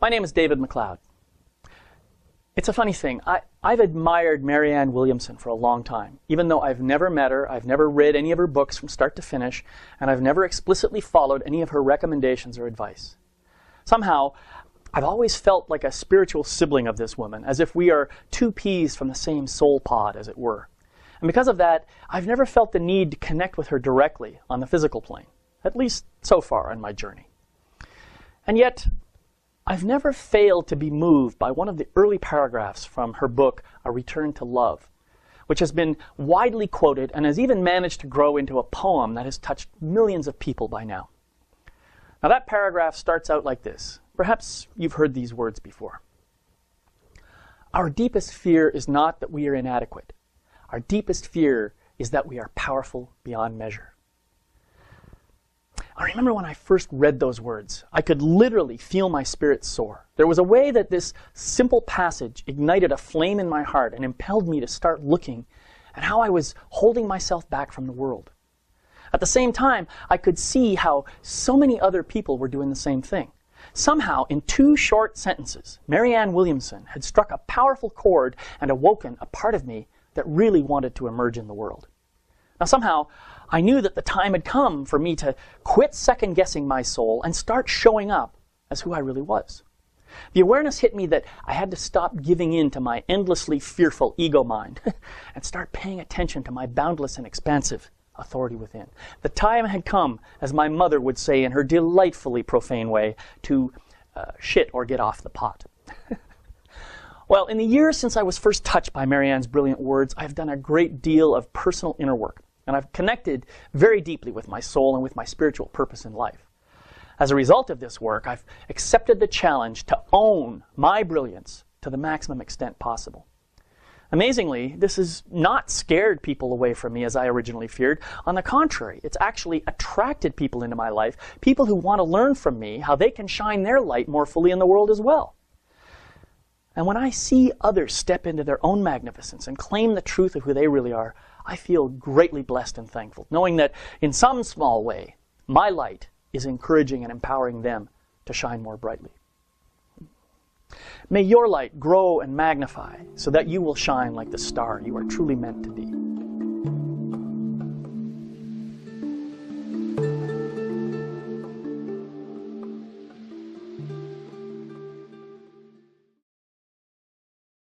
My name is David McLeod. It's a funny thing. I've admired Marianne Williamson for a long time, even though I've never met her, I've never read any of her books from start to finish, and I've never explicitly followed any of her recommendations or advice. Somehow, I've always felt like a spiritual sibling of this woman, as if we are two peas from the same soul pod, as it were. And because of that, I've never felt the need to connect with her directly on the physical plane, at least so far on my journey. And yet, I've never failed to be moved by one of the early paragraphs from her book, A Return to Love, which has been widely quoted and has even managed to grow into a poem that has touched millions of people by now. Now that paragraph starts out like this. Perhaps you've heard these words before. Our deepest fear is not that we are inadequate. Our deepest fear is that we are powerful beyond measure. I remember when I first read those words, I could literally feel my spirit soar. There was a way that this simple passage ignited a flame in my heart and impelled me to start looking at how I was holding myself back from the world. At the same time, I could see how so many other people were doing the same thing. Somehow, in 2 short sentences, Marianne Williamson had struck a powerful chord and awoken a part of me that really wanted to emerge in the world. Now somehow, I knew that the time had come for me to quit second-guessing my soul and start showing up as who I really was. The awareness hit me that I had to stop giving in to my endlessly fearful ego mind and start paying attention to my boundless and expansive authority within. The time had come, as my mother would say in her delightfully profane way, to shit or get off the pot. Well, in the years since I was first touched by Marianne's brilliant words, I've done a great deal of personal inner work, and I've connected very deeply with my soul and with my spiritual purpose in life. As a result of this work, I've accepted the challenge to own my brilliance to the maximum extent possible. Amazingly, this has not scared people away from me as I originally feared. On the contrary, it's actually attracted people into my life, people who want to learn from me how they can shine their light more fully in the world as well. And when I see others step into their own magnificence and claim the truth of who they really are, I feel greatly blessed and thankful, knowing that in some small way, my light is encouraging and empowering them to shine more brightly. May your light grow and magnify so that you will shine like the star you are truly meant to be.